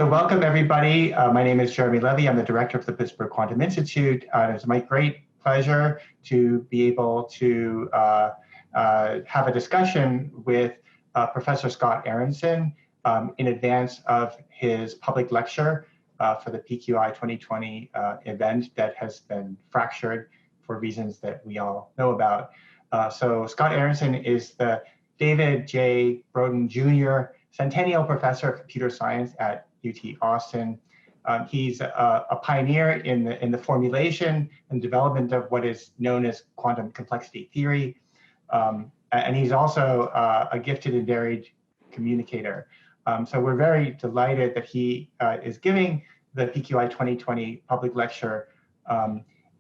So welcome everybody. My name is Jeremy Levy. I'm the director of the Pittsburgh Quantum Institute. It's my great pleasure to be able to have a discussion with Professor Scott Aaronson in advance of his public lecture for the PQI 2020 event that has been fractured for reasons that we all know about. So Scott Aaronson is the David J. Broden Jr. Centennial Professor of Computer Science at UT Austin. He's a pioneer in the formulation and development of what is known as quantum complexity theory. And he's also a gifted and varied communicator. So we're very delighted that he is giving the PQI 2020 public lecture.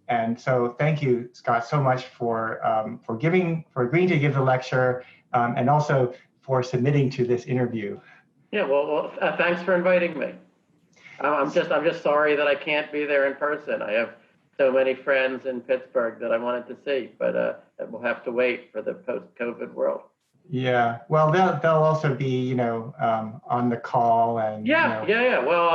And so thank you, Scott, so much for agreeing to give the lecture and also for submitting to this interview. Yeah, well, thanks for inviting me. I'm just sorry that I can't be there in person. I have so many friends in Pittsburgh that I wanted to see, but we'll have to wait for the post-COVID world. Yeah, well, they'll also be, on the call and. Yeah. Well,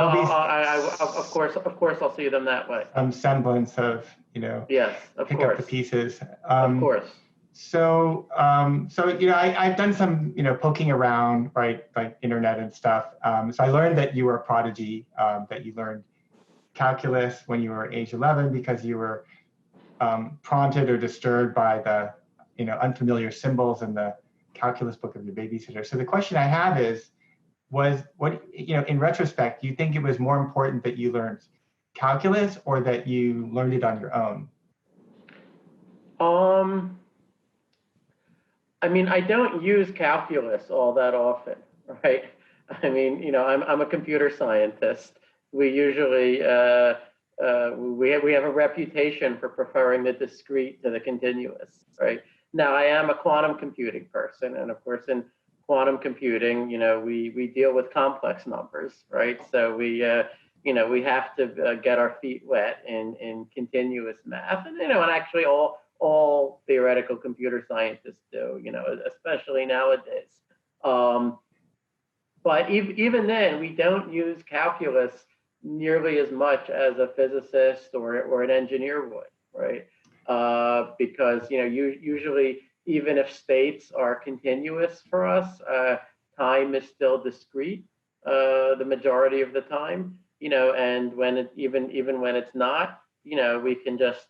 of course, I'll see them that way. Some semblance of, Yes, of pick course. up the pieces. Of course. So I've done some, poking around, right, like internet and stuff. So I learned that you were a prodigy, that you learned calculus when you were age 11 because you were prompted or disturbed by the, unfamiliar symbols in the calculus book of your babysitter. So the question I have is, in retrospect, do you think it was more important that you learned calculus or that you learned it on your own? I mean, I don't use calculus all that often, right? I mean, I'm a computer scientist. We usually, we have a reputation for preferring the discrete to the continuous, right? Now, I am a quantum computing person, and of course, in quantum computing, we deal with complex numbers, right? So we have to get our feet wet in continuous math, and and actually all theoretical computer scientists do, especially nowadays. But even then, we don't use calculus nearly as much as a physicist or an engineer would, right? Because usually, even if states are continuous for us, time is still discrete the majority of the time, and when even when it's not, we can just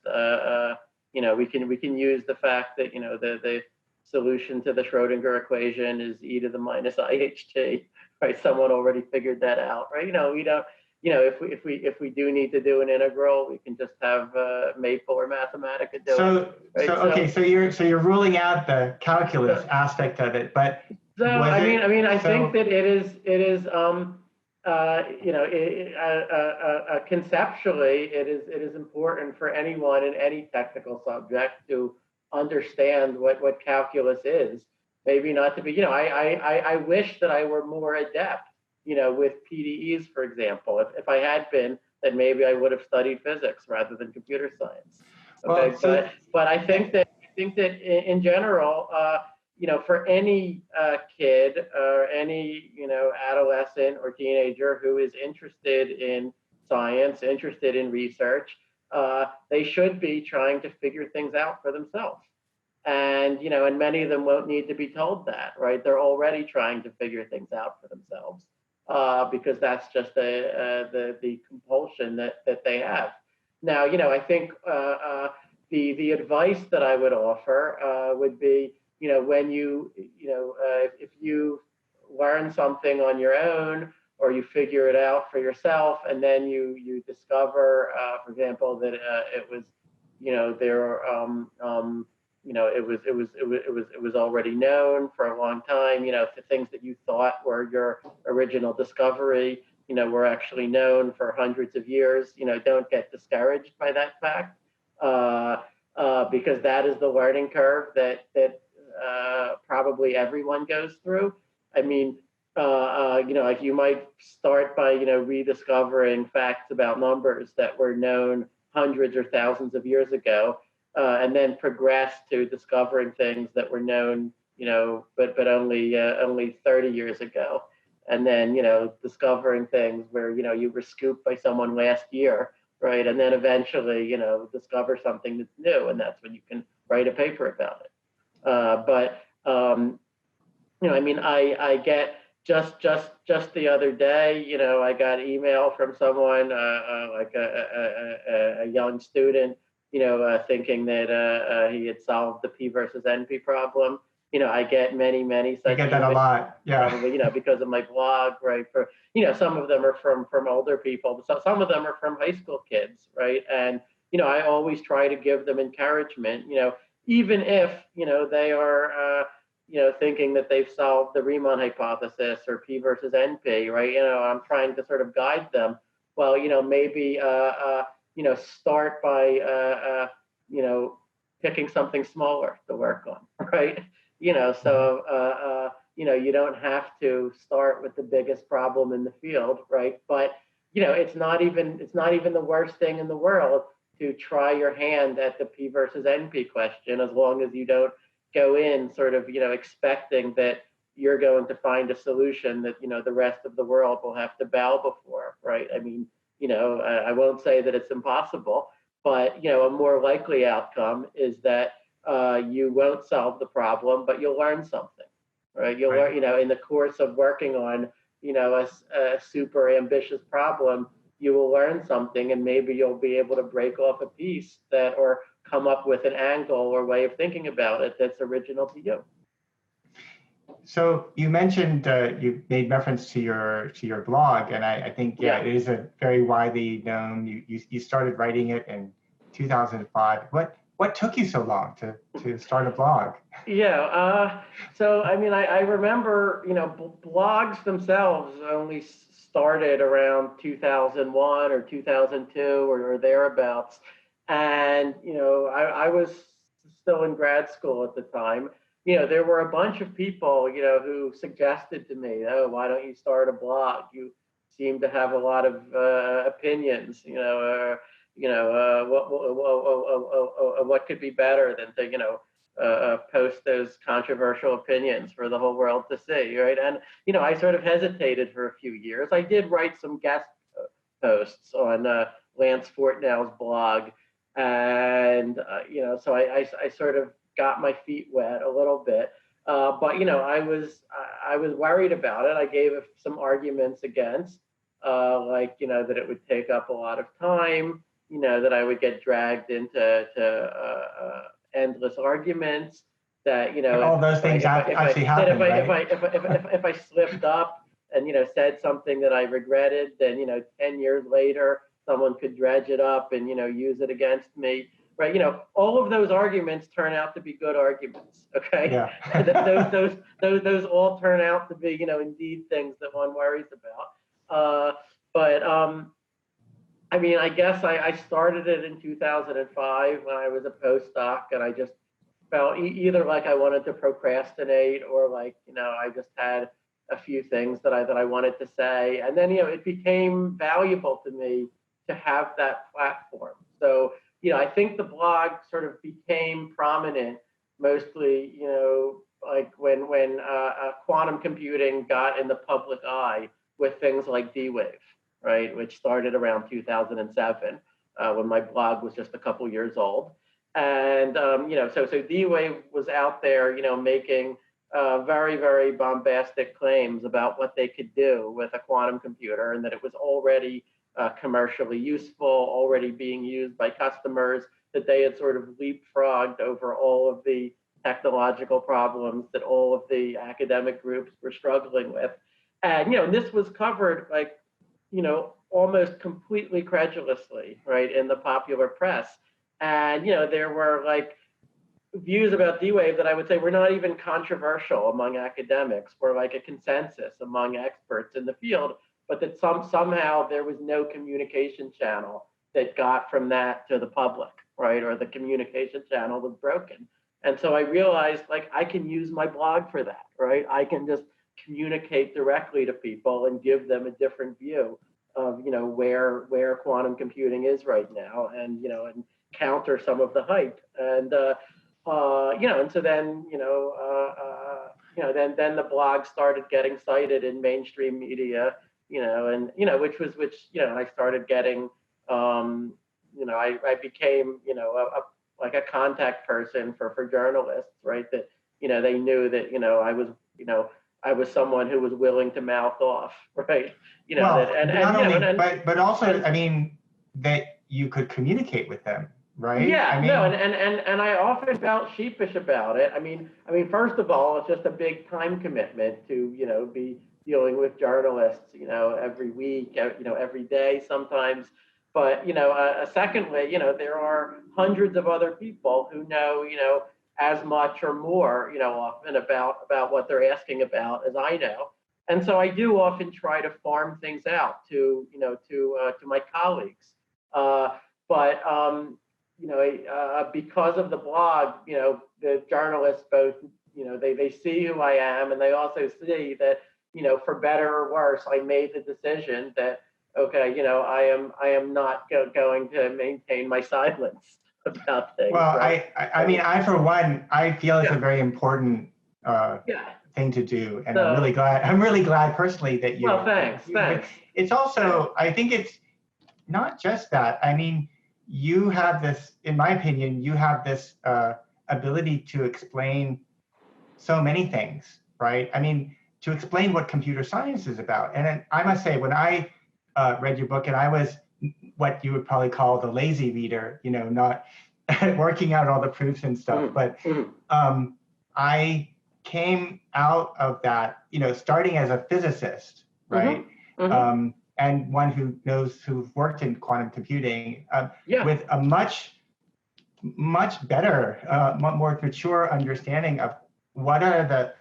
we can use the fact that the solution to the Schrodinger equation is e to the minus IHT, right? Someone already figured that out, right? We don't, if we do need to do an integral, we can just have Maple or Mathematica do it. Right? So you're ruling out the calculus aspect of it, but I think that it is conceptually, it is important for anyone in any technical subject to understand what calculus is. Maybe not to be, I wish that I were more adept, with PDEs, for example. If I had been, then maybe I would have studied physics rather than computer science. Okay, well, but I think that in general, for any kid or any adolescent or teenager who is interested in science, interested in research, they should be trying to figure things out for themselves. And and many of them won't need to be told that, right? They're already trying to figure things out for themselves because that's just the compulsion that they have. Now, I think the advice that I would offer would be, when if you learn something on your own or you figure it out for yourself, and then you discover, for example, that it was, it was already known for a long time. The things that you thought were your original discovery, were actually known for hundreds of years. Don't get discouraged by that fact, because that is the learning curve that probably everyone goes through. I mean, like you might start by, rediscovering facts about numbers that were known hundreds or thousands of years ago, and then progress to discovering things that were known, but only 30 years ago. and then, discovering things where, you were scooped by someone last year, right? And then eventually, discover something that's new, and that's when you can write a paper about it. I get just the other day, I got email from someone, like a young student, thinking that he had solved the P versus NP problem. I get many such. I get that a lot, yeah. Probably, because of my blog, right? For some of them are from older people, but some of them are from high school kids, right? And I always try to give them encouragement, even if they are thinking that they've solved the Riemann hypothesis or P versus NP, right? I'm trying to sort of guide them. Well, maybe start by picking something smaller to work on, right? So you don't have to start with the biggest problem in the field, right? But it's not even the worst thing in the world to try your hand at the P versus NP question, as long as you don't go in sort of expecting that you're going to find a solution that the rest of the world will have to bow before, right? I mean, I won't say that it's impossible, but a more likely outcome is that you won't solve the problem, but you'll learn something, right? You'll learn, in the course of working on a super ambitious problem, you will learn something, and maybe you'll be able to break off a piece or come up with an angle or way of thinking about it that's original to you. So you mentioned you made reference to your blog, and I think it is a very widely known. You started writing it in 2005. What took you so long to start a blog? So I remember blogs themselves only started around 2001 or 2002 or thereabouts, and I was still in grad school at the time. There were a bunch of people who suggested to me, oh, why don't you start a blog? You seem to have a lot of opinions. What could be better than to post those controversial opinions for the whole world to see, right? And I sort of hesitated for a few years. I did write some guest posts on Lance Fortnell's blog, and so I sort of got my feet wet a little bit. But I was worried about it. I gave some arguments against, like that it would take up a lot of time, that I would get dragged into endless arguments, that and all those things actually happen, right? If I slipped up and said something that I regretted, then 10 years later someone could dredge it up and use it against me. Right, all of those arguments turn out to be good arguments. Okay, yeah. those all turn out to be, indeed things that one worries about. I guess I started it in 2005 when I was a postdoc, and I just felt either like I wanted to procrastinate, or like I just had a few things that I wanted to say, and then it became valuable to me to have that platform. So. I think the blog sort of became prominent mostly, like when quantum computing got in the public eye with things like D-Wave, right, which started around 2007, when my blog was just a couple years old. And, so D-Wave was out there, making very, very bombastic claims about what they could do with a quantum computer, and that it was already commercially useful, already being used by customers, that they had sort of leapfrogged over all of the technological problems that all of the academic groups were struggling with. And, this was covered like, almost completely credulously, right, in the popular press. And, there were like views about D-Wave that I would say were not even controversial among academics, were like a consensus among experts in the field, but that somehow there was no communication channel that got from that to the public, right? Or the communication channel was broken. And so I realized, like, I can use my blog for that, right? I can just communicate directly to people and give them a different view of, where quantum computing is right now, and, and counter some of the hype. And, and so then, then the blog started getting cited in mainstream media, and and I started getting, I became, like a contact person for journalists, right? That, they knew that, I was someone who was willing to mouth off, right? Well, but also, I mean, that you could communicate with them, right? Yeah, I mean, no, and I often felt sheepish about it. I mean, first of all, it's just a big time commitment to, be dealing with journalists, every week, every day sometimes. But, secondly, there are hundreds of other people who know, as much or more, often about what they're asking about as I know. And so I do often try to farm things out to my colleagues. But because of the blog, the journalists both, they see who I am, and they also see that, for better or worse, I made the decision that, okay, I am not going to maintain my silence about things. Well, right? I mean, I for one, I feel it's Yeah. a very Yeah. important thing to do, and So, I'm really glad personally that you. Well, thanks. It's also, I think it's not just that. I mean, you have this, in my opinion, you have this ability to explain so many things, right? I mean, to explain what computer science is about. And I must say, when I read your book, and I was what you would probably call the lazy reader, not working out all the proofs and stuff, but I came out of that, starting as a physicist, right? And one who's worked in quantum computing, with a much better, more mature understanding of what are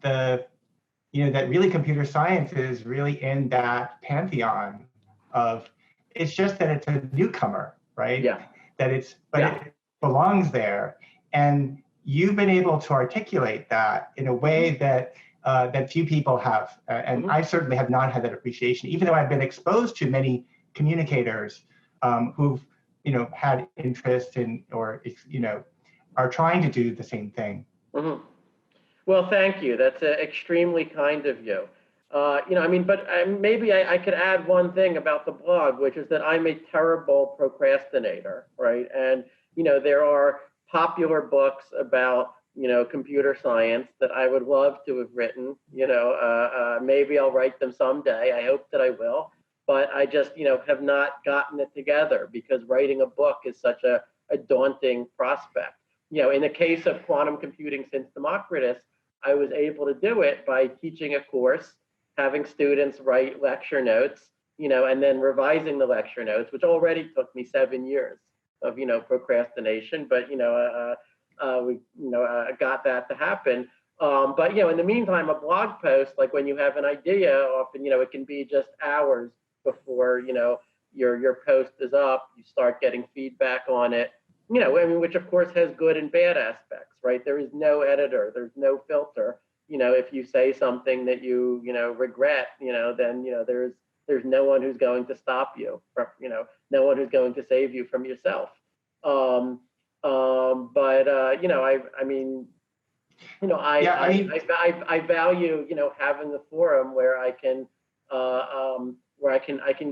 the that really computer science is really in that pantheon of, it's just that it's a newcomer, right? Yeah. It belongs there, and you've been able to articulate that in a way that that few people have, and I certainly have not had that appreciation, even though I've been exposed to many communicators who've had interest in, or are trying to do the same thing. Well, thank you. That's extremely kind of you. But maybe I could add one thing about the blog, which is that I'm a terrible procrastinator, right? And there are popular books about computer science that I would love to have written. Maybe I'll write them someday. I hope that I will, but I just have not gotten it together because writing a book is such a daunting prospect. In the case of quantum computing since Democritus, I was able to do it by teaching a course, having students write lecture notes, and then revising the lecture notes, which already took me 7 years of procrastination, but we got that to happen. But in the meantime, a blog post, like when you have an idea, often it can be just hours before your post is up. You start getting feedback on it, which of course has good and bad aspects, right? There is no editor, there's no filter. If you say something that you regret, then there's no one who's going to stop you, no one who's going to save you from yourself. I value having a forum where I can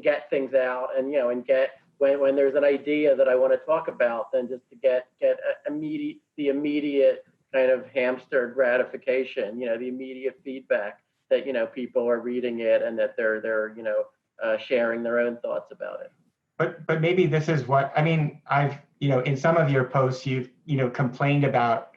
get things out, and get when there's an idea that I want to talk about, then just to get the immediate kind of hamster gratification, the immediate feedback that people are reading it and that they're sharing their own thoughts about it. But maybe this is what I've in some of your posts you've complained about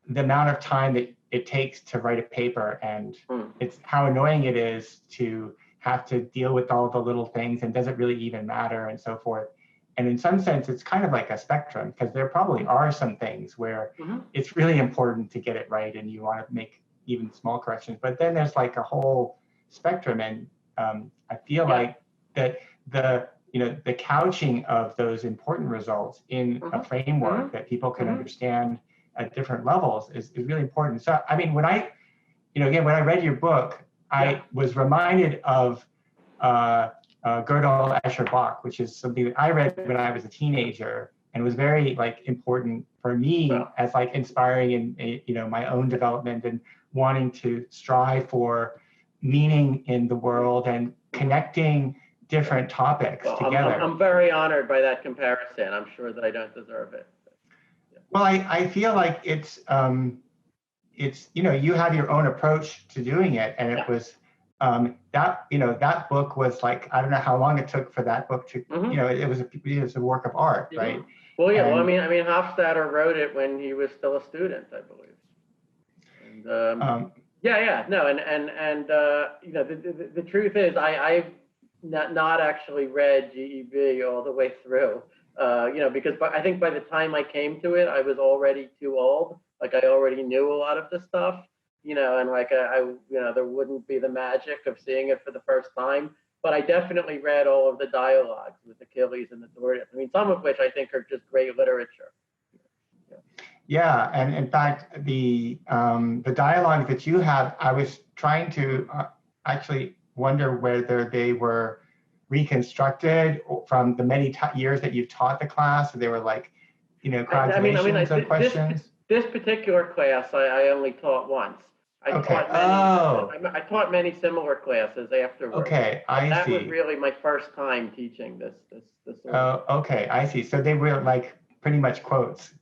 the amount of time that it takes to write a paper, and it's how annoying it is to have to deal with all the little things, and does it really even matter, and so forth. And in some sense, it's kind of like a spectrum, because there probably are some things where it's really important to get it right and you want to make even small corrections. But then there's like a whole spectrum, and I feel like that the couching of those important results in a framework that people can understand at different levels is really important. So when I read your book, I was reminded of Gödel Escher Bach, which is something that I read when I was a teenager, and was very like important for me Well, as like inspiring in my own development and wanting to strive for meaning in the world and connecting different topics well, together. I'm very honored by that comparison. I'm sure that I don't deserve it. Yeah. Well, I feel like it's you have your own approach to doing it, and it was that book was like, I don't know how long it took for that book to it was a work of art, right? Well, yeah. And, well, I mean, Hofstadter wrote it when he was still a student, I believe. And no, and the truth is, I've not actually read GEB all the way through. Because I think by the time I came to it, I was already too old. Like I already knew a lot of the stuff, and like there wouldn't be the magic of seeing it for the first time. But I definitely read all of the dialogues with Achilles and the Dorians. I mean, some of which I think are just great literature. Yeah, and in fact, the dialogue that you have, I was trying to actually wonder whether they were reconstructed from the many years that you've taught the class, or they were like, graduations of questions. This particular class, I only taught once. I taught many similar classes afterwards. Okay, that was really my first time teaching this. Oh, okay, I see. So they were like pretty much quotes.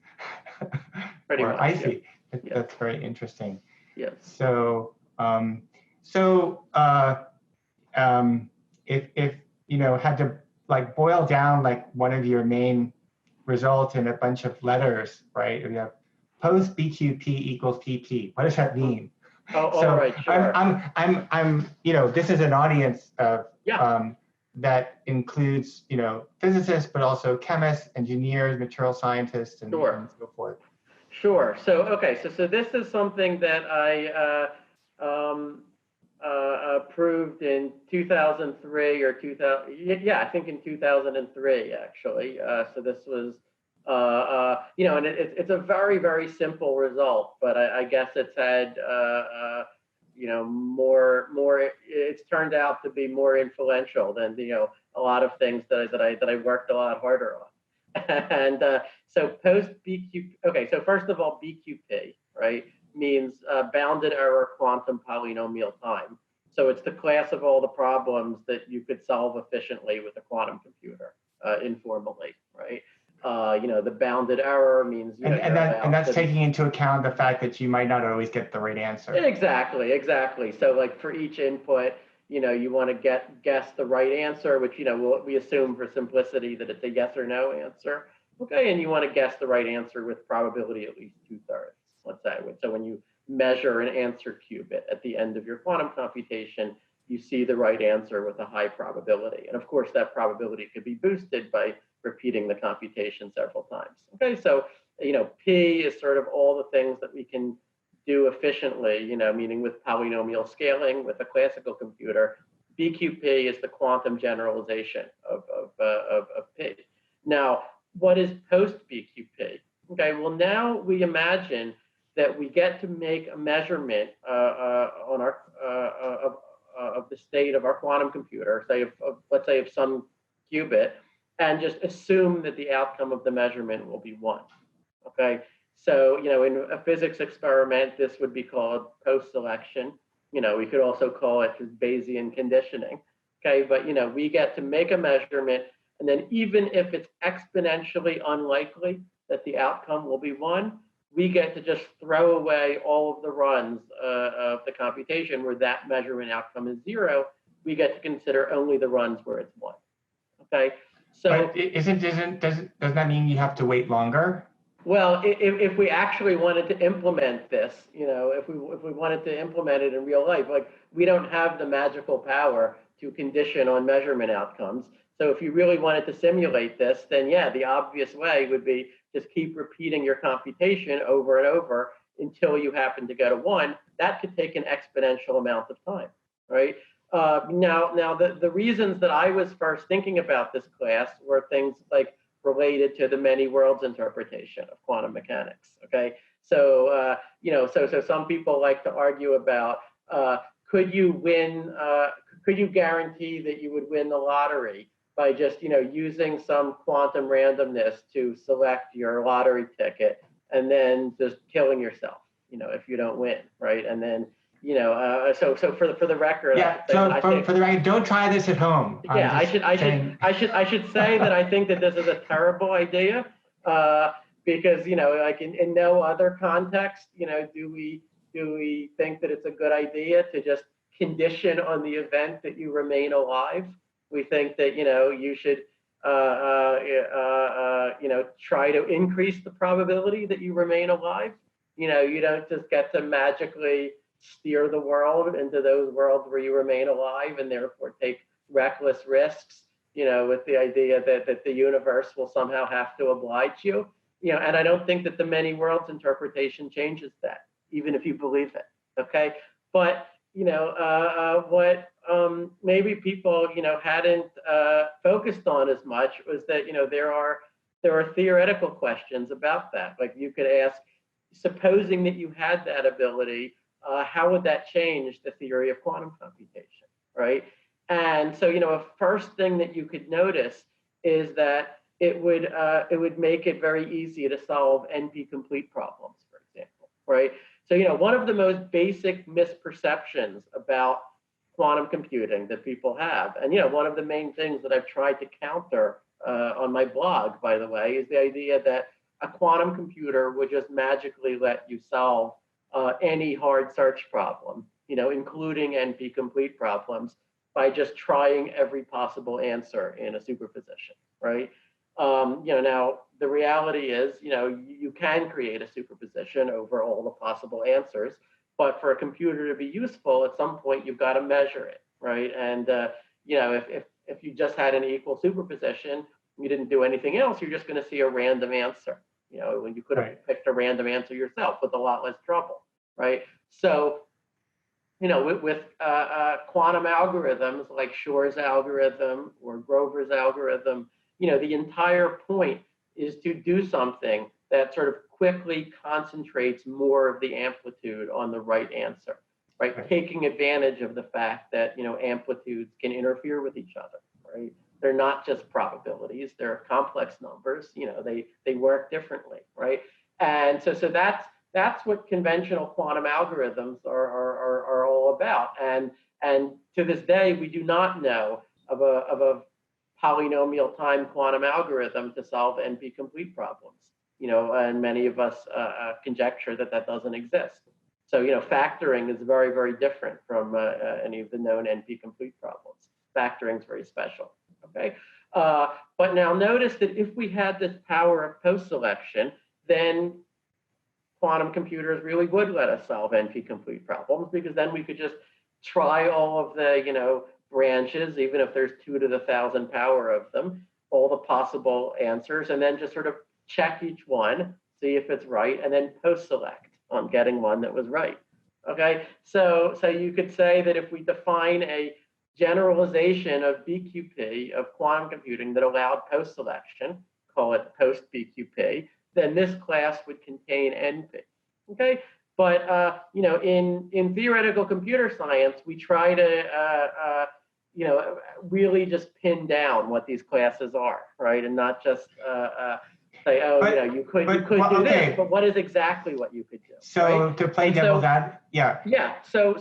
Pretty much. I see. Yeah. That's very interesting. Yes. So, if had to like boil down like one of your main results in a bunch of letters, right? We have post-BQP equals PP. What does that mean? Oh, so all right, sure. I'm this is an audience of that includes physicists, but also chemists, engineers, material scientists, and so forth. Sure. So okay. So this is something that I approved in 2003 or 2000. Yeah, I think in 2003 actually. So this was and it's a very, very simple result, but I guess it's had more. It's turned out to be more influential than a lot of things that I worked a lot harder on. And so post BQP. Okay, so first of all, BQP, right, means bounded error quantum polynomial time. So it's the class of all the problems that you could solve efficiently with a quantum computer informally, right? The bounded error means and that's taking into account the fact that you might not always get the right answer. Exactly. So like for each input, you want to guess the right answer, which we assume for simplicity that it's a yes or no answer. Okay, and you want to guess the right answer with probability at least 2/3. Let's say. So when you measure an answer qubit at the end of your quantum computation, you see the right answer with a high probability. And of course, that probability could be boosted by repeating the computation several times. Okay, so P is sort of all the things that we can do efficiently, meaning with polynomial scaling with a classical computer. BQP is the quantum generalization of P. Now, what is post-BQP? Okay, well now we imagine that we get to make a measurement on our of the state of our quantum computer, say let's say of some qubit, and just assume that the outcome of the measurement will be 1. Okay, so in a physics experiment, this would be called post-selection. We could also call it just Bayesian conditioning. Okay, but we get to make a measurement, and then even if it's exponentially unlikely that the outcome will be 1, we get to just throw away all of the runs of the computation where that measurement outcome is 0. We get to consider only the runs where it's 1. Okay, so but doesn't that mean you have to wait longer? Well, if we actually wanted to implement this, if we wanted to implement it in real life, like we don't have the magical power to condition on measurement outcomes. So if you really wanted to simulate this, then yeah, the obvious way would be just keep repeating your computation over and over until you happen to get a 1. That could take an exponential amount of time, right? Now the reasons that I was first thinking about this class were things like related to the many worlds interpretation of quantum mechanics. Okay, so so some people like to argue about could you guarantee that you would win the lottery by just, using some quantum randomness to select your lottery ticket and then just killing yourself, if you don't win, right? And then, so for the record, yeah. So for the record, don't try this at home. Yeah, I should say that I think that this is a terrible idea, because like in no other context, do we think that it's a good idea to just condition on the event that you remain alive? We think that you should try to increase the probability that you remain alive. You don't just get to magically steer the world into those worlds where you remain alive and therefore take reckless risks, with the idea that the universe will somehow have to oblige you. And I don't think that the many worlds interpretation changes that, even if you believe it. Okay. But, what maybe people, hadn't focused on as much was that, there are theoretical questions about that. Like you could ask, supposing that you had that ability, how would that change the theory of quantum computation, right? And so, a first thing that you could notice is that it would make it very easy to solve NP-complete problems, for example, right? So, one of the most basic misperceptions about quantum computing that people have, and one of the main things that I've tried to counter on my blog, by the way, is the idea that a quantum computer would just magically let you solve any hard search problem, including NP-complete problems, by just trying every possible answer in a superposition, right? Now the reality is, you can create a superposition over all the possible answers, but for a computer to be useful, at some point you've got to measure it, right? And if you just had an equal superposition, you didn't do anything else, you're just going to see a random answer. When you could have picked a random answer yourself with a lot less trouble, right? So, with quantum algorithms like Shor's algorithm or Grover's algorithm, the entire point is to do something that sort of quickly concentrates more of the amplitude on the right answer, right? Taking advantage of the fact that, amplitudes can interfere with each other, right? They're not just probabilities, they're complex numbers, they work differently, right? And so that's what conventional quantum algorithms are all about. And to this day, we do not know of a polynomial time quantum algorithm to solve NP-complete problems, and many of us conjecture that doesn't exist. So, factoring is very, very different from any of the known NP-complete problems. Factoring is very special, okay? But now notice that if we had this power of post-selection, then quantum computers really would let us solve NP-complete problems, because then we could just try all of the, branches, even if there's 2 to the 1,000 power of them, all the possible answers, and then just sort of check each one, see if it's right, and then post-select on getting one that was right. Okay, so you could say that if we define a generalization of BQP of quantum computing that allowed post-selection, call it post-BQP, then this class would contain NP. Okay, but in theoretical computer science, we try to really just pin down what these classes are, right, and not just say, oh, you could do this, but what is exactly what you could do? So right? to play devil's advocate, yeah. Yeah. So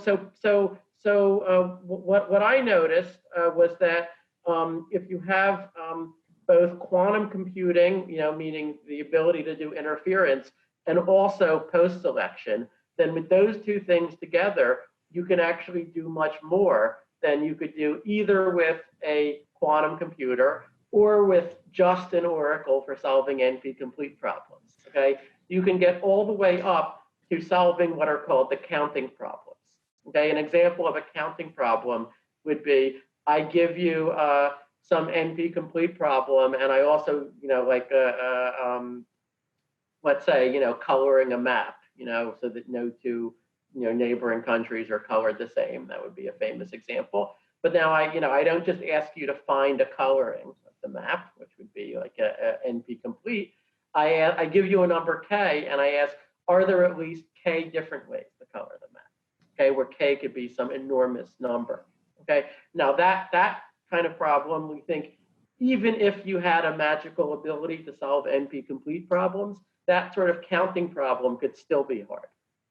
what I noticed was that if you have both quantum computing, meaning the ability to do interference, and also post-selection, then with those two things together, you can actually do much more than you could do either with a quantum computer or with just an oracle for solving NP-complete problems. Okay, you can get all the way up to solving what are called the counting problems. Okay, an example of a counting problem would be, I give you some NP-complete problem, and I also, let's say, coloring a map, so that no two, neighboring countries are colored the same. That would be a famous example. But now I don't just ask you to find a coloring of the map, which would be like a NP-complete. I give you a number K, and I ask, are there at least K different ways to color the map? Okay, where K could be some enormous number. Okay, now that kind of problem we think even if you had a magical ability to solve NP-complete problems, that sort of counting problem could still be hard,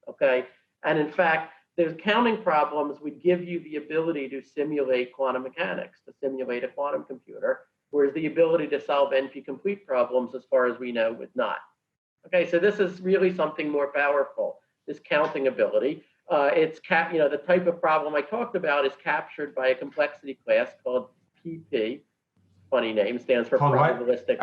okay? And in fact, those counting problems would give you the ability to simulate quantum mechanics, to simulate a quantum computer, whereas the ability to solve NP-complete problems, as far as we know, would not. Okay, so this is really something more powerful, this counting ability. The type of problem I talked about is captured by a complexity class called PP. Funny name, stands for probabilistic.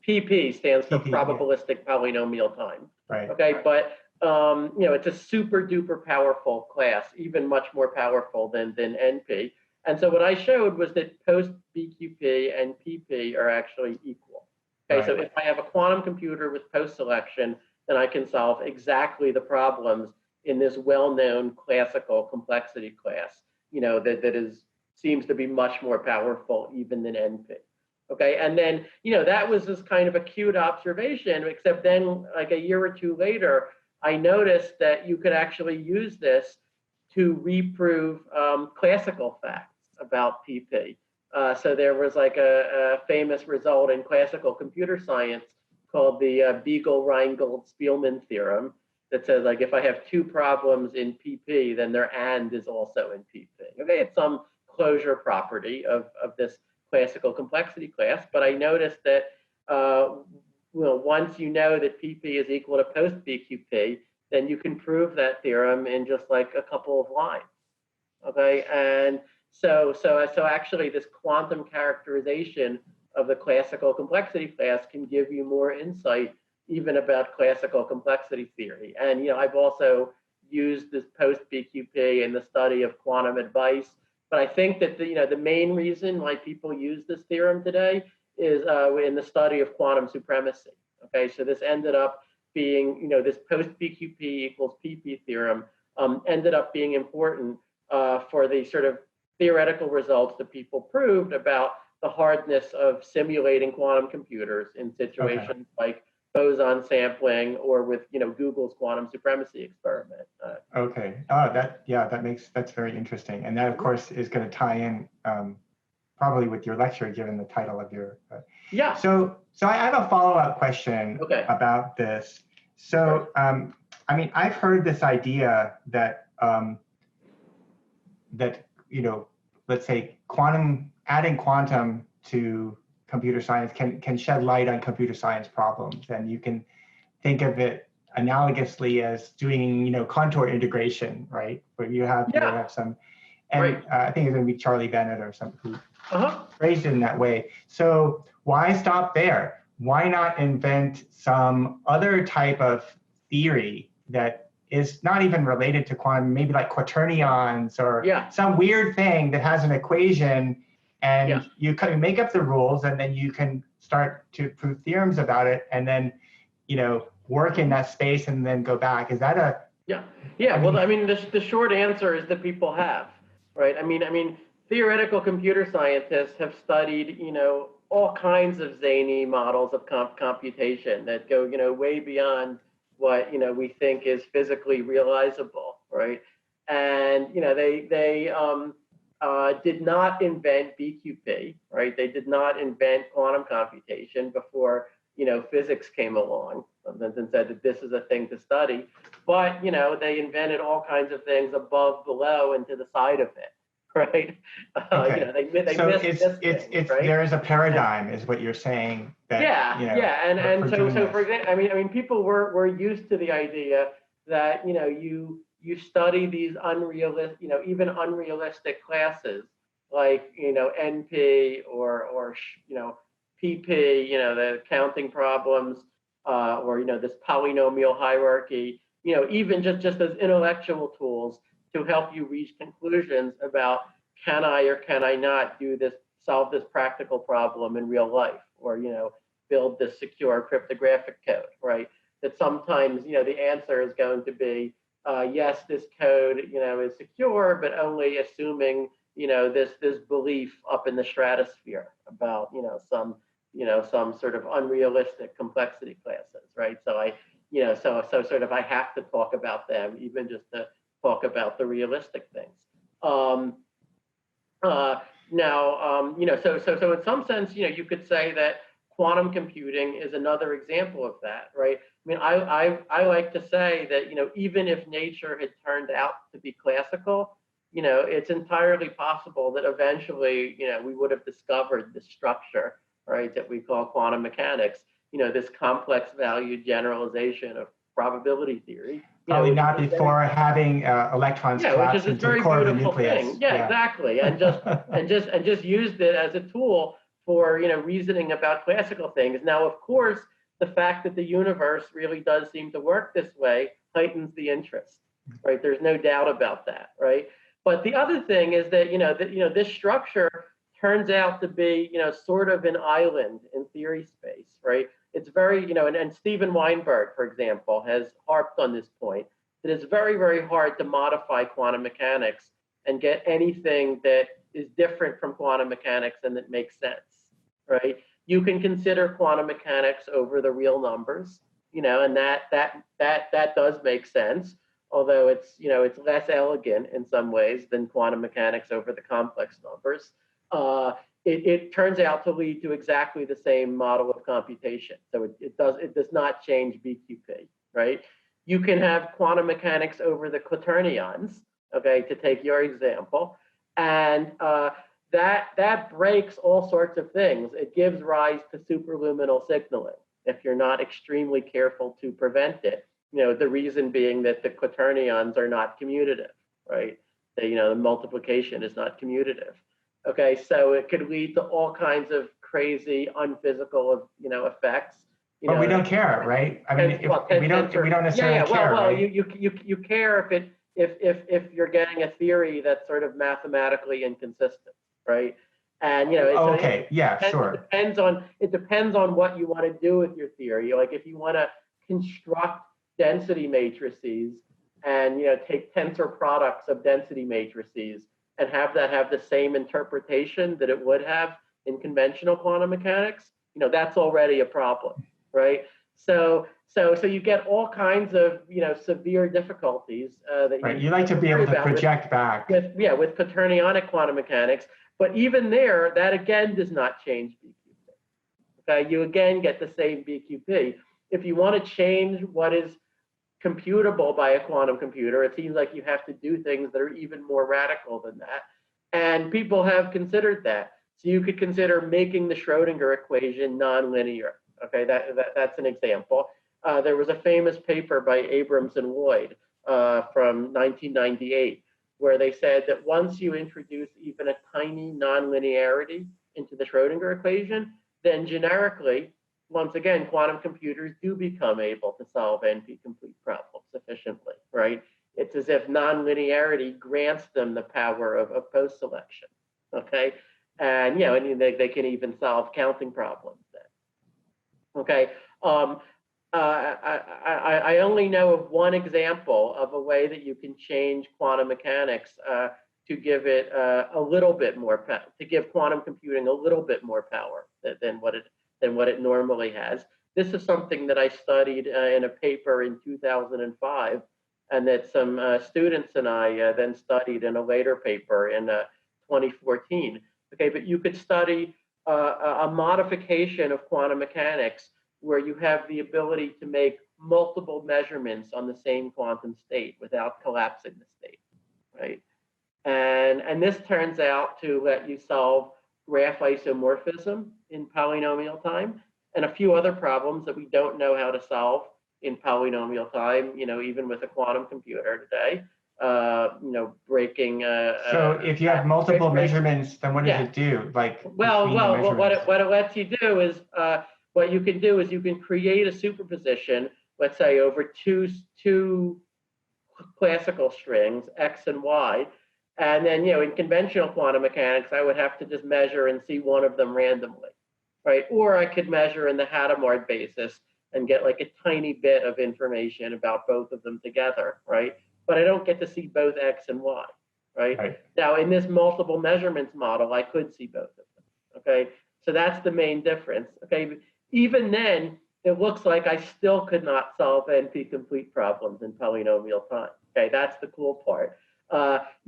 PP stands for probabilistic polynomial time. Right. Okay, but it's a super duper powerful class, even much more powerful than NP. And so what I showed was that post-BQP and PP are actually equal. Okay, so if I have a quantum computer with post-selection, then I can solve exactly the problems in this well-known classical complexity class, that seems to be much more powerful even than NP. Okay, and then, that was this kind of acute observation, except then like a year or two later, I noticed that you could actually use this to reprove classical facts about PP. So there was like a famous result in classical computer science called the Beagle-Reingold-Spielman theorem that says, like, if I have two problems in PP, then their AND is also in PP. Okay, it's some closure property of this classical complexity class, but I noticed that once you know that PP is equal to post-BQP, then you can prove that theorem in just like a couple of lines. Okay, and so actually this quantum characterization of the classical complexity class can give you more insight even about classical complexity theory. And I've also used this post-BQP in the study of quantum advice. But I think that the main reason why people use this theorem today is in the study of quantum supremacy. Okay, so this ended up being, this post-BQP equals PP theorem ended up being important for the sort of theoretical results that people proved about the hardness of simulating quantum computers in situations like boson sampling or with Google's quantum supremacy experiment. Okay. Oh, that's very interesting, and that of course is going to tie in probably with your lecture, given the title of your. Yeah. So I have a follow-up question about this. So I mean, I've heard this idea that let's say adding quantum to computer science can shed light on computer science problems, and you can think of it analogously as doing contour integration, right? Where you have some, and I think it's going to be Charlie Bennett or something who phrased it in that way. So why stop there? Why not invent some other type of theory that is not even related to quantum, maybe like quaternions or some weird thing that has an equation, and you kind of make up the rules, and then you can start to prove theorems about it, and then work in that space and then go back. Is that a well, I mean, the short answer is that people have, right? I mean, theoretical computer scientists have studied all kinds of zany models of computation that go way beyond what we think is physically realizable, right? And they did not invent BQP, right? They did not invent quantum computation before physics came along and said that this is a thing to study. But they invented all kinds of things above, below, and to the side of it, right? They so missed it's right? There is a paradigm, is what you're saying. That, and so for example, I mean, people were used to the idea that you study these unrealistic, even unrealistic classes like NP or PP, the counting problems, or this polynomial hierarchy, even just as intellectual tools to help you reach conclusions about can I or can I not solve this practical problem in real life, or build this secure cryptographic code, right? That sometimes the answer is going to be yes, this code is secure, but only assuming this belief up in the stratosphere about some sort of unrealistic complexity classes, right? So so sort of I have to talk about them, even just to talk about the realistic things. Now, so in some sense, you could say that quantum computing is another example of that, right? I mean, I like to say that, even if nature had turned out to be classical, it's entirely possible that eventually, we would have discovered the structure, right, that we call quantum mechanics, this complex valued generalization of probability theory. Probably not before having electrons collapse into the core of the nucleus. Thing. Yeah, exactly. And just used it as a tool for reasoning about classical things. Now, of course, the fact that the universe really does seem to work this way heightens the interest, right? There's no doubt about that, right? But the other thing is that this structure turns out to be sort of an island in theory space, right? It's very and Steven Weinberg, for example, has harped on this point that it's very, very hard to modify quantum mechanics and get anything that is different from quantum mechanics and that makes sense, right? You can consider quantum mechanics over the real numbers, and that does make sense, although it's less elegant in some ways than quantum mechanics over the complex numbers. It turns out to lead to exactly the same model of computation. So it does not change BQP, right? You can have quantum mechanics over the quaternions, okay, to take your example, and that breaks all sorts of things. It gives rise to superluminal signaling if you're not extremely careful to prevent it. The reason being that the quaternions are not commutative, right? The multiplication is not commutative. Okay, so it could lead to all kinds of crazy, unphysical, effects. But we don't care, right? I mean, we don't necessarily care. Well, right? you care if you're getting a theory that's sort of mathematically inconsistent, right? And okay, sure. It depends on what you want to do with your theory. Like if you want to construct density matrices and take tensor products of density matrices and have that have the same interpretation that it would have in conventional quantum mechanics, that's already a problem, right? So you get all kinds of severe difficulties that right. You like to be able to project back. With quaternionic quantum mechanics, but even there, that again does not change BQP. Okay, you again get the same BQP. If you want to change what is computable by a quantum computer, it seems like you have to do things that are even more radical than that. And people have considered that. So you could consider making the Schrodinger equation nonlinear. Okay, that's an example. There was a famous paper by Abrams and Lloyd from 1998, where they said that once you introduce even a tiny nonlinearity into the Schrodinger equation, then generically, once again, quantum computers do become able to solve NP-complete problems sufficiently, right? It's as if nonlinearity grants them the power of post-selection, okay? And, and they can even solve counting problems then, okay? I only know of one example of a way that you can change quantum mechanics to give it a little bit more power, to give quantum computing a little bit more power than what it normally has. This is something that I studied in a paper in 2005, and that some students and I then studied in a later paper in 2014. Okay, but you could study a modification of quantum mechanics where you have the ability to make multiple measurements on the same quantum state without collapsing the state, right? And this turns out to let you solve graph isomorphism in polynomial time and a few other problems that we don't know how to solve in polynomial time, even with a quantum computer today, breaking. So if you have multiple measurements, then what does it do? Like, what it lets you do is, what you can do is you can create a superposition, let's say over two classical strings, X and Y. And then, in conventional quantum mechanics, I would have to just measure and see one of them randomly, right? Or I could measure in the Hadamard basis and get like a tiny bit of information about both of them together, right? But I don't get to see both X and Y, right? Now, in this multiple measurements model, I could see both of them, okay? So that's the main difference, okay? Even then, it looks like I still could not solve NP-complete problems in polynomial time, okay? That's the cool part.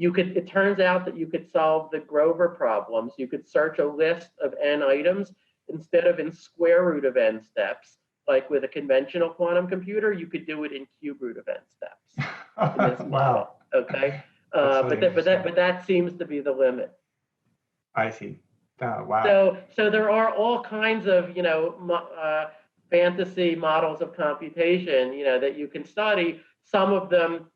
it turns out that you could solve the Grover problems. You could search a list of n items instead of in square root of n steps. Like with a conventional quantum computer, you could do it in cube root of n steps in this model. Wow. Okay, but that seems to be the limit. I see. Oh, wow. So there are all kinds of fantasy models of computation that you can study. Some of them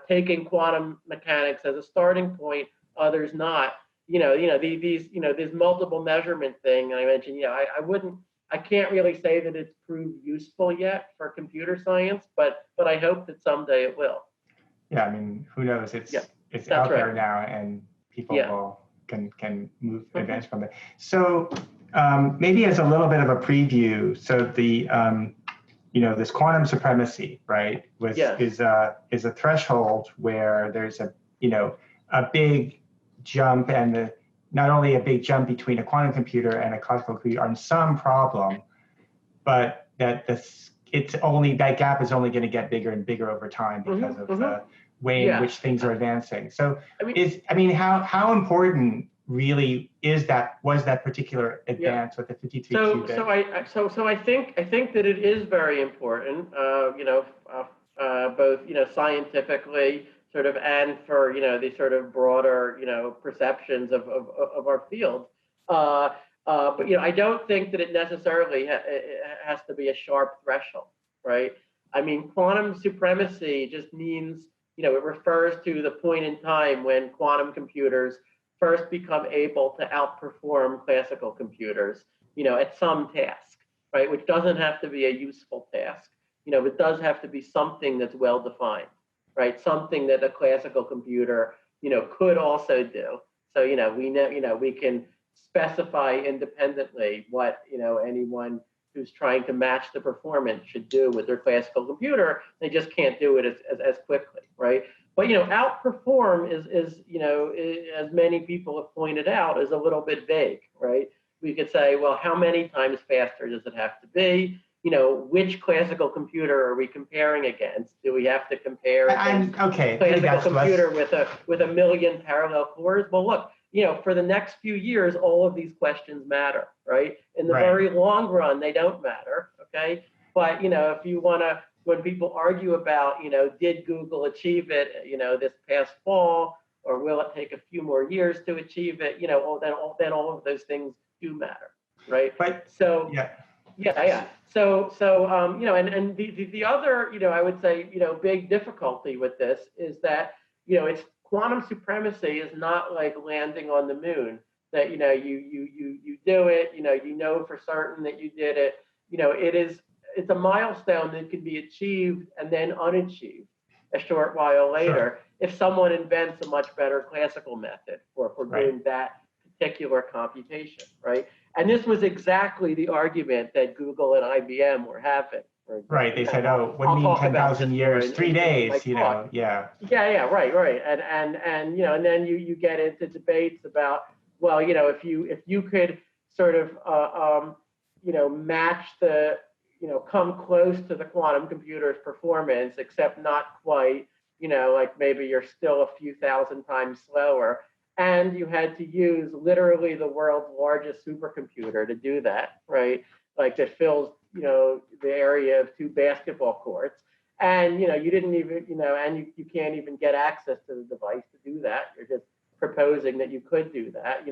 taking quantum mechanics as a starting point, others not. These multiple measurement thing I mentioned. I can't really say that it's proved useful yet for computer science, but I hope that someday it will. Yeah, I mean, who knows? It's that's out there right. now, and people can move advance from it. So maybe as a little bit of a preview, so the this quantum supremacy, right, is a threshold where there's a big jump, and not only a big jump between a quantum computer and a classical computer on some problem, but that that gap is only going to get bigger and bigger over time because of the way in which things are advancing. So how important really was that particular advance with the 53 qubit? So I think that it is very important, both scientifically sort of and for the sort of broader perceptions of our field. But I don't think that it necessarily has to be a sharp threshold, right? I mean, quantum supremacy just means it refers to the point in time when quantum computers first become able to outperform classical computers, at some task, right? Which doesn't have to be a useful task. It does have to be something that's well defined, right? Something that a classical computer, could also do. So, we can specify independently what, anyone who's trying to match the performance should do with their classical computer. They just can't do it as quickly, right? But outperform is as many people have pointed out, is a little bit vague, right? We could say, well, how many times faster does it have to be? Which classical computer are we comparing against? Do we have to compare classical computer with a million parallel cores? Well, look, for the next few years, all of these questions matter, right? In the very long run, they don't matter, okay? But if you want to, when people argue about, did Google achieve it, this past fall, or will it take a few more years to achieve it? Then all of those things do matter, right? So and the other, I would say, big difficulty with this is that, it's quantum supremacy is not like landing on the moon. That you do it, for certain that you did it. It's a milestone that can be achieved and then unachieved a short while later if someone invents a much better classical method for doing that particular computation, right? And this was exactly the argument that Google and IBM were having. Right. They said, "Oh, what do you mean 10,000 years? 3 days?" Right. And then you get into debates about, well, if you could sort of match the come close to the quantum computer's performance, except not quite, like maybe you're still a few thousand times slower. And you had to use literally the world's largest supercomputer to do that, right? Like that fills, the area of 2 basketball courts. And, you didn't even, and you can't even get access to the device to do that. You're just proposing that you could do that.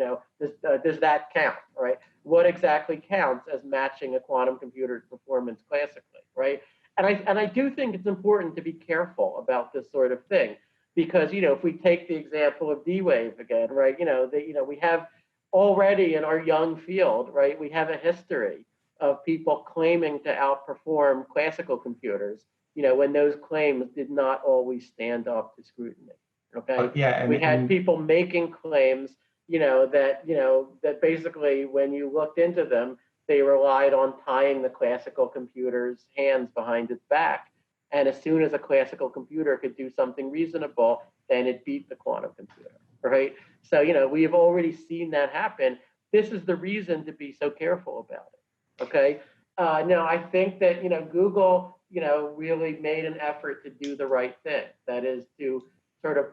Does that count, right? What exactly counts as matching a quantum computer's performance classically, right? And I do think it's important to be careful about this sort of thing, because if we take the example of D-Wave again, right? We have already in our young field, right? We have a history of people claiming to outperform classical computers, when those claims did not always stand up to scrutiny. Okay. We had people making claims, that basically when you looked into them, they relied on tying the classical computer's hands behind its back. And as soon as a classical computer could do something reasonable, then it beat the quantum computer, right? So, we've already seen that happen. This is the reason to be so careful about it, okay? Now, I think that, Google really made an effort to do the right thing. That is to sort of,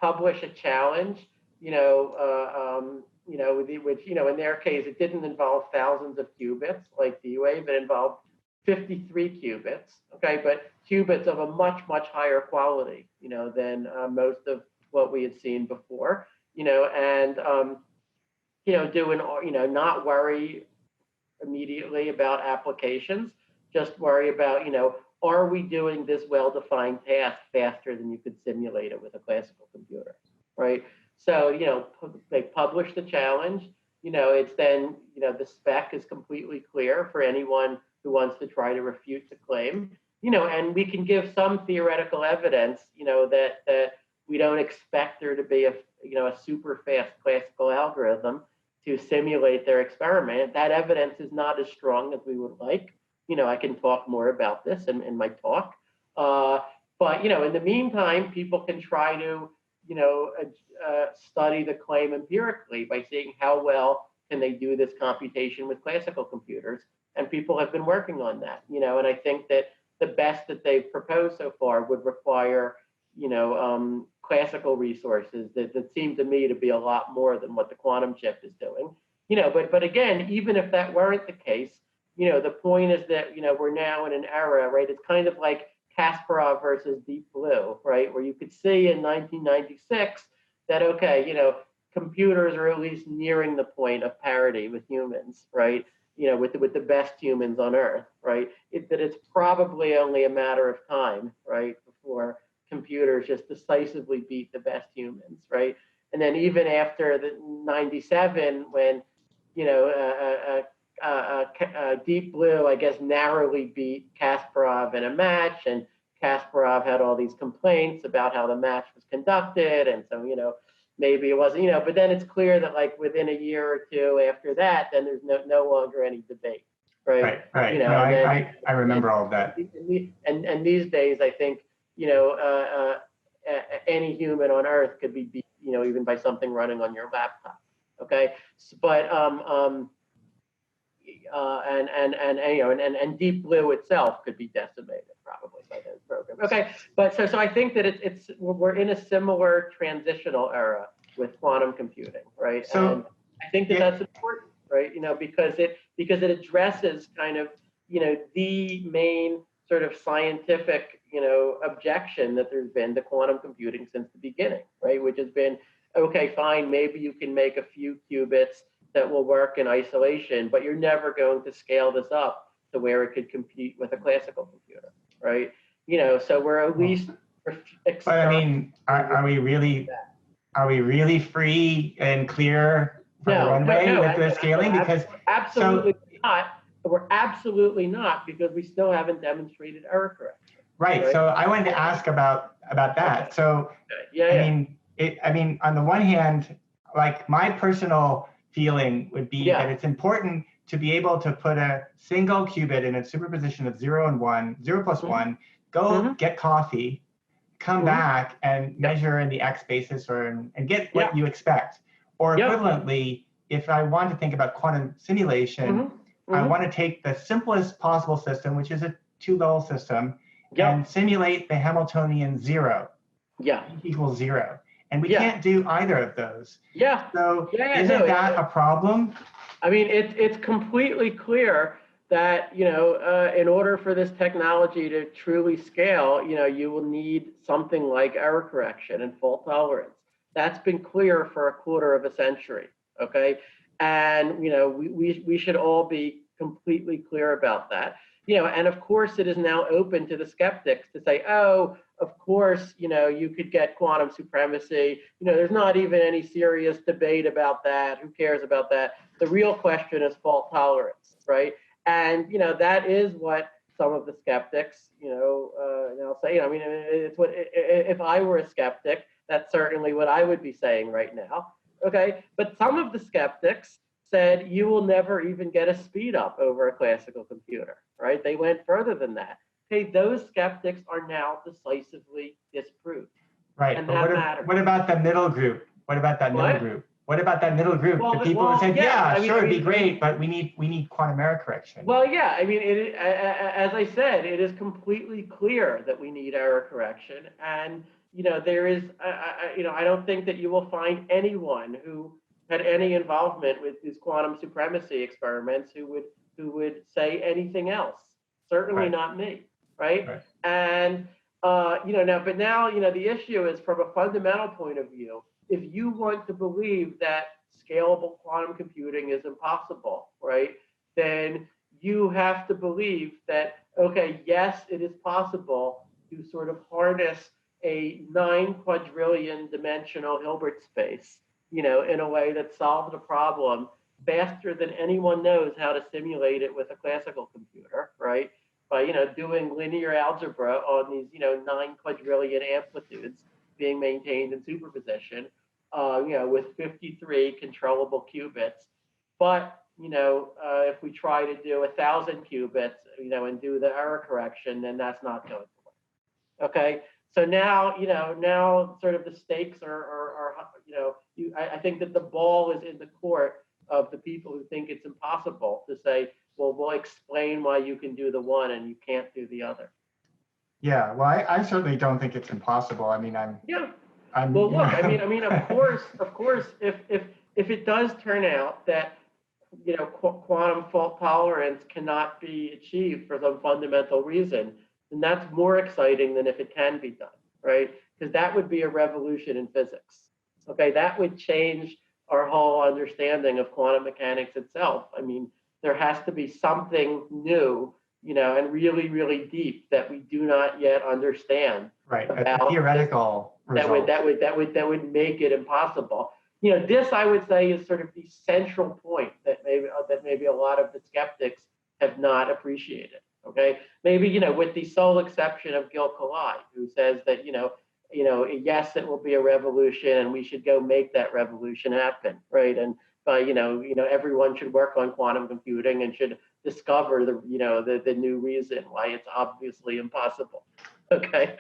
publish a challenge, which, in their case, it didn't involve thousands of qubits like D-Wave, it involved 53 qubits, okay, but qubits of a much, much higher quality, than most of what we had seen before, and, not worry immediately about applications, just worry about, are we doing this well-defined task faster than you could simulate it with a classical computer, right? So, they publish the challenge, it's then, the spec is completely clear for anyone who wants to try to refute the claim, and we can give some theoretical evidence, that we don't expect there to be a super fast classical algorithm to simulate their experiment. That evidence is not as strong as we would like. I can talk more about this in my talk. But, in the meantime, people can try to, study the claim empirically by seeing how well can they do this computation with classical computers. And people have been working on that, and I think that the best that they've proposed so far would require, classical resources that seem to me to be a lot more than what the quantum chip is doing. But again, even if that weren't the case, the point is that, we're now in an era, right? It's kind of like Kasparov versus Deep Blue, right? Where you could see in 1996 that, okay, computers are at least nearing the point of parity with humans, right? With the best humans on Earth, right? That it's probably only a matter of time, right, before computers just decisively beat the best humans, right? And then even after the 97, when, Deep Blue, I guess, narrowly beat Kasparov in a match, and Kasparov had all these complaints about how the match was conducted, and so, maybe it wasn't, but then it's clear that like within a year or two after that, then there's no longer any debate, right? Right. No, I remember all of that. And these days, I think, any human on Earth could be beat, even by something running on your laptop. Okay, but and Deep Blue itself could be decimated probably by those programs. Okay, but so I think that we're in a similar transitional era with quantum computing, right? So and I think that's important, right? Because it addresses kind of the main sort of scientific objection that there's been to quantum computing since the beginning, right? Which has been, okay, fine, maybe you can make a few qubits that will work in isolation, but you're never going to scale this up to where it could compete with a classical computer, right? So we're at least. But I mean, are we really free and clear for the runway with the scaling? Because absolutely not. We're absolutely not, because we still haven't demonstrated error correction. Right. So I wanted to ask about that. Okay. So I mean, on the one hand, like my personal feeling would be that it's important to be able to put a single qubit in a superposition of 0 and 1, 0 plus 1, go get coffee, come back and measure in the X basis and get what you expect. Or equivalently, if I want to think about quantum simulation, I want to take the simplest possible system, which is a two-level system, and simulate the Hamiltonian 0 equals 0. And we can't do either of those. So isn't that a problem? I mean, it's completely clear that, in order for this technology to truly scale, you will need something like error correction and fault tolerance. That's been clear for a quarter of a century, okay? And, we should all be completely clear about that. And of course, it is now open to the skeptics to say, oh, of course, you could get quantum supremacy. There's not even any serious debate about that. Who cares about that? The real question is fault tolerance, right? And, that is what some of the skeptics, they'll say, I mean, it's what, if I were a skeptic, that's certainly what I would be saying right now. Okay. But some of the skeptics said you will never even get a speed up over a classical computer, right? They went further than that. Okay, those skeptics are now decisively disproved. Right. And but what about the middle group? What about that middle group? what about that middle group? Well, The people who said, yeah, yeah, I mean, sure, it'd be great, but we need quantum error correction. Well, yeah, I mean, as I said, it is completely clear that we need error correction, and there is, I don't think that you will find anyone who had any involvement with these quantum supremacy experiments who would say anything else. Certainly Right. not me, right? Right. And now, the issue is from a fundamental point of view. If you want to believe that scalable quantum computing is impossible, right, then you have to believe that, okay, yes, it is possible to sort of harness a 9 quadrillion dimensional Hilbert space, in a way that solves a problem faster than anyone knows how to simulate it with a classical computer, right? By, doing linear algebra on these, 9 quadrillion amplitudes being maintained in superposition, with 53 controllable qubits. But, if we try to do 1,000 qubits, and do the error correction, then that's not going to work. Okay. So now, now sort of the stakes are I think that the ball is in the court of the people who think it's impossible to say, well, we'll explain why you can do the one and you can't do the other. Yeah, well, I certainly don't think it's impossible. I mean, Well, look, I mean, of course, if it does turn out that quantum fault tolerance cannot be achieved for some fundamental reason, then that's more exciting than if it can be done, right? Because that would be a revolution in physics. Okay, that would change our whole understanding of quantum mechanics itself. I mean, there has to be something new, and really, really deep that we do not yet understand. Right, a theoretical result. That would make it impossible. This I would say is sort of the central point that maybe a lot of the skeptics have not appreciated. Okay, maybe with the sole exception of Gil Kalai, who says that yes, it will be a revolution, and we should go make that revolution happen, right? And everyone should work on quantum computing and should discover the new reason why it's obviously impossible. Okay,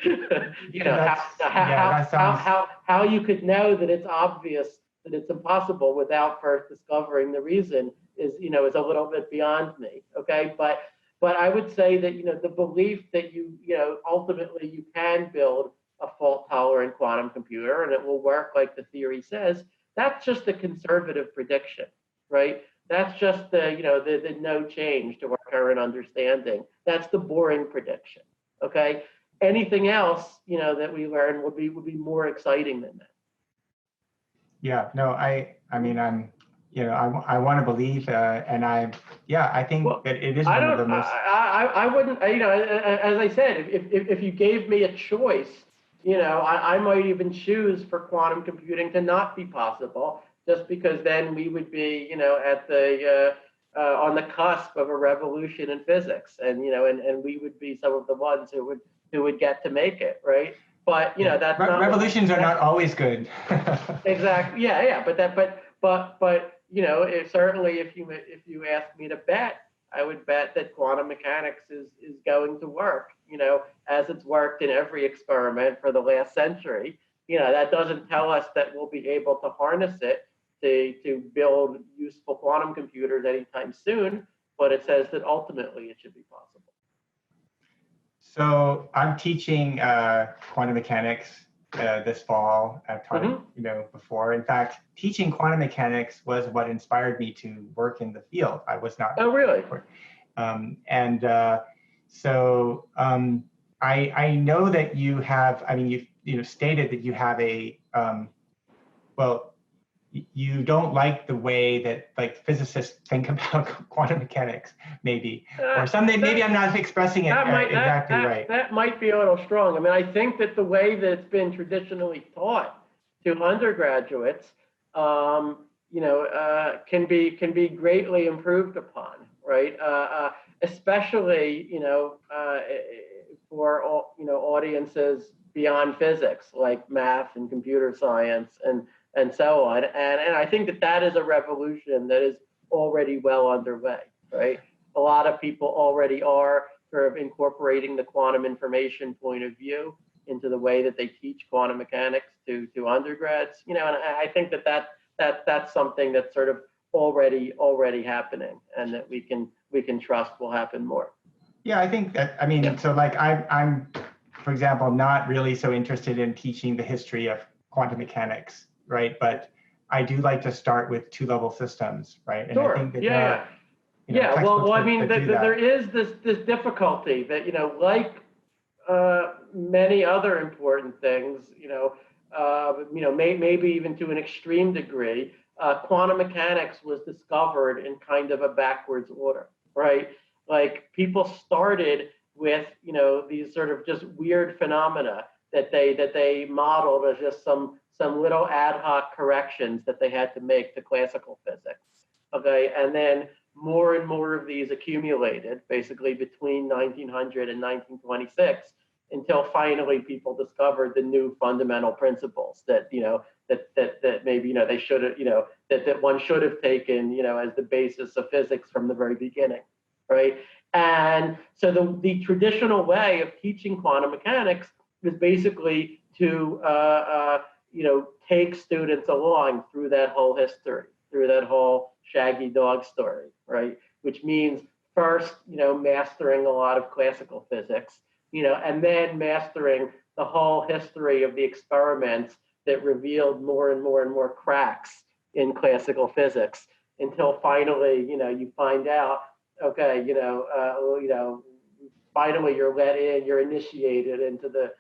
how you could know that it's obvious that it's impossible without first discovering the reason is a little bit beyond me. Okay, but I would say that the belief that ultimately you can build a fault-tolerant quantum computer and it will work like the theory says, that's just a conservative prediction, right? That's just the no change to our current understanding. That's the boring prediction. Okay, anything else that we learn would be more exciting than that. Yeah, no, I mean, I want to believe, and I think that it is one of the most. I wouldn't, as I said, if you gave me a choice, I might even choose for quantum computing to not be possible, just because then we would be, at the on the cusp of a revolution in physics, and and we would be some of the ones who would get to make it, right? But that's not revolutions are not always good. Exactly. Yeah. But certainly if you ask me to bet, I would bet that quantum mechanics is going to work. As it's worked in every experiment for the last century. That doesn't tell us that we'll be able to harness it to build useful quantum computers anytime soon, but it says that ultimately it should be possible. So I'm teaching quantum mechanics this fall. I've taught it, before. In fact, teaching quantum mechanics was what inspired me to work in the field. I was not. Oh, really? So I know that you have. I mean, you've stated that you have a you don't like the way that physicists think about quantum mechanics, maybe, or something. Maybe I'm not expressing it exactly right. That might be a little strong. I mean, I think that the way that it's been traditionally taught to undergraduates, can be greatly improved upon, right? Especially, for audiences beyond physics, like math and computer science and so on. And I think that is a revolution that is already well underway, right? A lot of people already are sort of incorporating the quantum information point of view into the way that they teach quantum mechanics to undergrads, and I think that that's something that's sort of already happening, and that we can trust will happen more. Yeah, I think that, I mean, so like I'm, for example, not really so interested in teaching the history of quantum mechanics, right? But I do like to start with two-level systems, right? And I think that there are, well, I mean, that there is this difficulty that, like many other important things, maybe even to an extreme degree, quantum mechanics was discovered in kind of a backwards order, right? Like people started with, these sort of just weird phenomena that they modeled as just some little ad hoc corrections that they had to make to classical physics. Okay, and then more and more of these accumulated, basically between 1900 and 1926, until finally people discovered the new fundamental principles that that maybe they should have that one should have taken as the basis of physics from the very beginning, right? And so the traditional way of teaching quantum mechanics is basically to take students along through that whole history, through that whole shaggy dog story, right? Which means first, mastering a lot of classical physics, and then mastering the whole history of the experiments that revealed more and more and more cracks in classical physics, until finally, you find out, okay, finally you're let in, you're initiated into the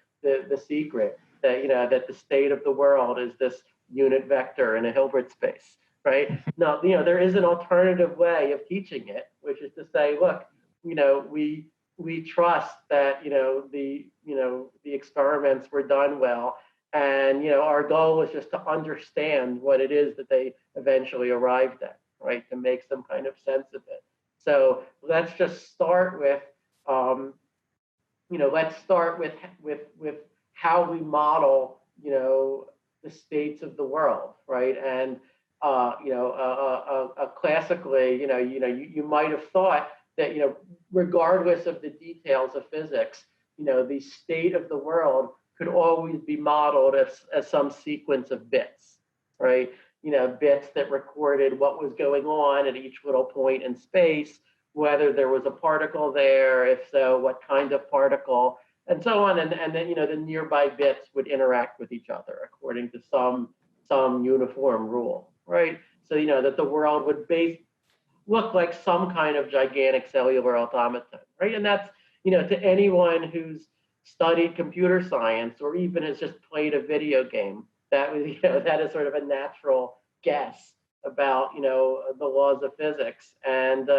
secret that that the state of the world is this unit vector in a Hilbert space, right? Now, there is an alternative way of teaching it, which is to say, look, we trust that the experiments were done well, and our goal is just to understand what it is that they eventually arrived at, right? To make some kind of sense of it. So let's just start with with how we model the states of the world, right? And classically, you might have thought that regardless of the details of physics, the state of the world could always be modeled as some sequence of bits, right? Bits that recorded what was going on at each little point in space, whether there was a particle there, if so, what kind of particle, and so on. And then the nearby bits would interact with each other according to some uniform rule, right? So that the world would look like some kind of gigantic cellular automaton, right? And that's to anyone who's studied computer science or even has just played a video game, that was that is sort of a natural guess about the laws of physics. And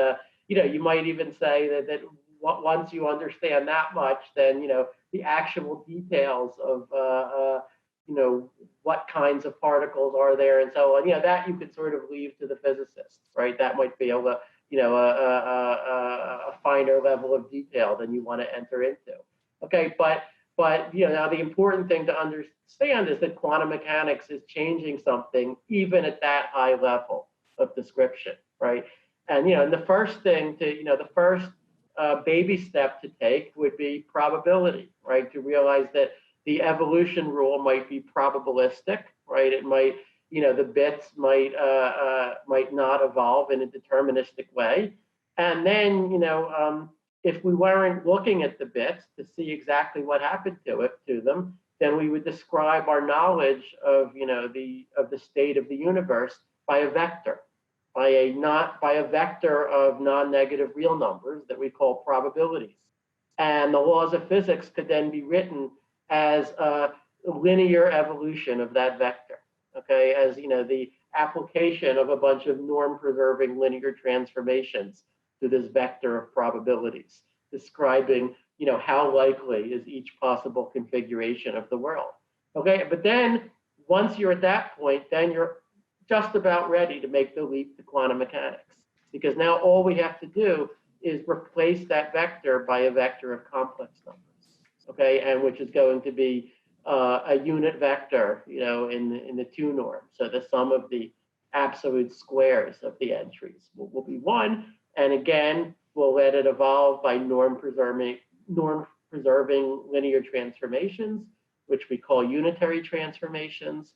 you might even say that once you understand that much, then the actual details of what kinds of particles are there and so on, that you could sort of leave to the physicists, right? That might be a finer level of detail than you want to enter into. Okay, but now the important thing to understand is that quantum mechanics is changing something even at that high level of description, right? And and the first thing to the first baby step to take would be probability, right? To realize that the evolution rule might be probabilistic, right? It might the bits might not evolve in a deterministic way, and then if we weren't looking at the bits to see exactly what happened to them, then we would describe our knowledge of the state of the universe by a vector, by a vector of non-negative real numbers that we call probabilities. And the laws of physics could then be written as a linear evolution of that vector, okay, as the application of a bunch of norm-preserving linear transformations to this vector of probabilities, describing how likely is each possible configuration of the world. Okay, but then once you're at that point, then you're just about ready to make the leap to quantum mechanics, because now all we have to do is replace that vector by a vector of complex numbers, okay, and which is going to be a unit vector, in the 2 norm. So the sum of the absolute squares of the entries will be 1, and again, we'll let it evolve by norm-preserving linear transformations, which we call unitary transformations.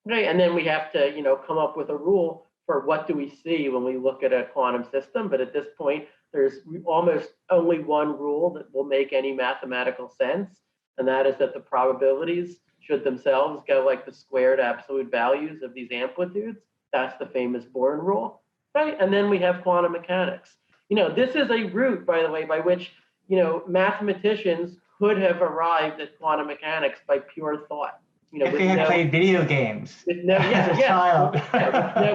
Okay, and then we have to, come up with a rule for what do we see when we look at a quantum system. But at this point, there's almost only one rule that will make any mathematical sense, and that is that the probabilities should themselves go like the squared absolute values of these amplitudes. That's the famous Born rule, right? And then we have quantum mechanics. This is a route, by the way, by which, mathematicians could have arrived at quantum mechanics by pure thought. If they had played video games as a child.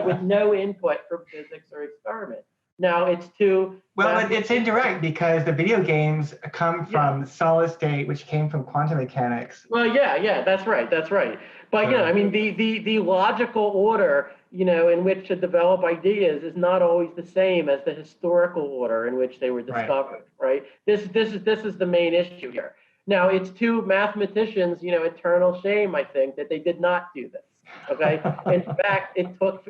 With no input from physics or experiment. Now it's too well, but it's indirect because the video games come from solid state, which came from quantum mechanics. Well, yeah, that's right. But the logical order, in which to develop ideas is not always the same as the historical order in which they were discovered, right? This is the main issue here. Now, it's to mathematicians, eternal shame, I think, that they did not do this. Okay. In fact, it took,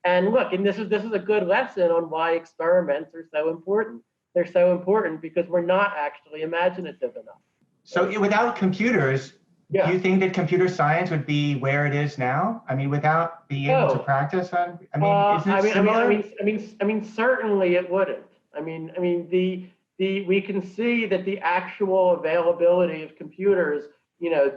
and look, and this is a good lesson on why experiments are so important. They're so important because we're not actually imaginative enough. So without computers, do you think that computer science would be where it is now? I mean, without being able to practice on, isn't it similar? Certainly it wouldn't. We can see that the actual availability of computers,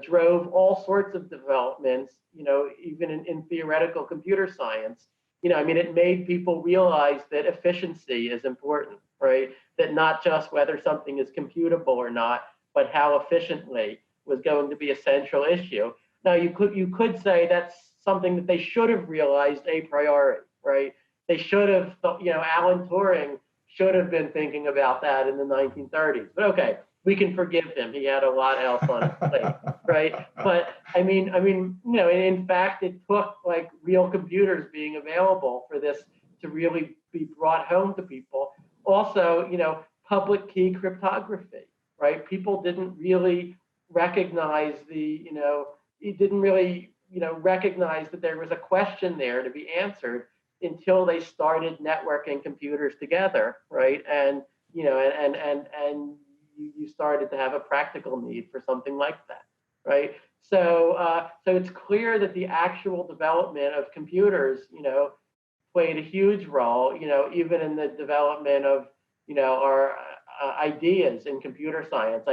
drove all sorts of developments, even in theoretical computer science. It made people realize that efficiency is important, right? That not just whether something is computable or not, but how efficiently was going to be a central issue. Now, you could say that's something that they should have realized a priori, right? They should have, Alan Turing should have been thinking about that in the 1930s. But okay, we can forgive him. He had a lot else on his plate, right? But in fact, it took like real computers being available for this to really be brought home to people. Also, public key cryptography, right? People didn't really recognize recognize that there was a question there to be answered until they started networking computers together, right? And you started to have a practical need for something like that, right? So it's clear that the actual development of computers, played a huge role, even in the development of, our ideas in computer science.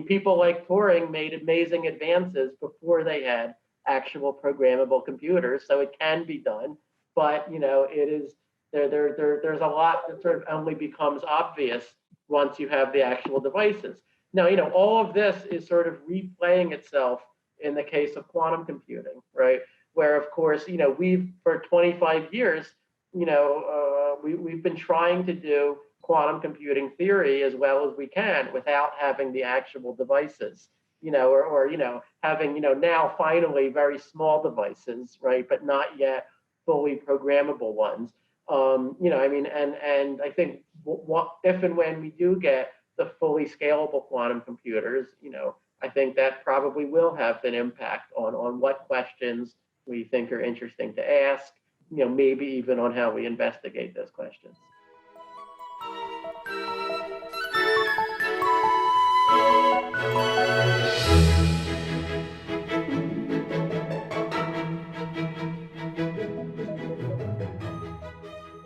People like Turing made amazing advances before they had actual programmable computers, so it can be done. But it is there's a lot that sort of only becomes obvious once you have the actual devices. Now, all of this is sort of replaying itself in the case of quantum computing, right? Where, of course, we've for 25 years, we've been trying to do quantum computing theory as well as we can without having the actual devices, or having, now finally very small devices, right? But not yet fully programmable ones. And I think if and when we do get the fully scalable quantum computers, I think that probably will have an impact on what questions we think are interesting to ask, maybe even on how we investigate those questions.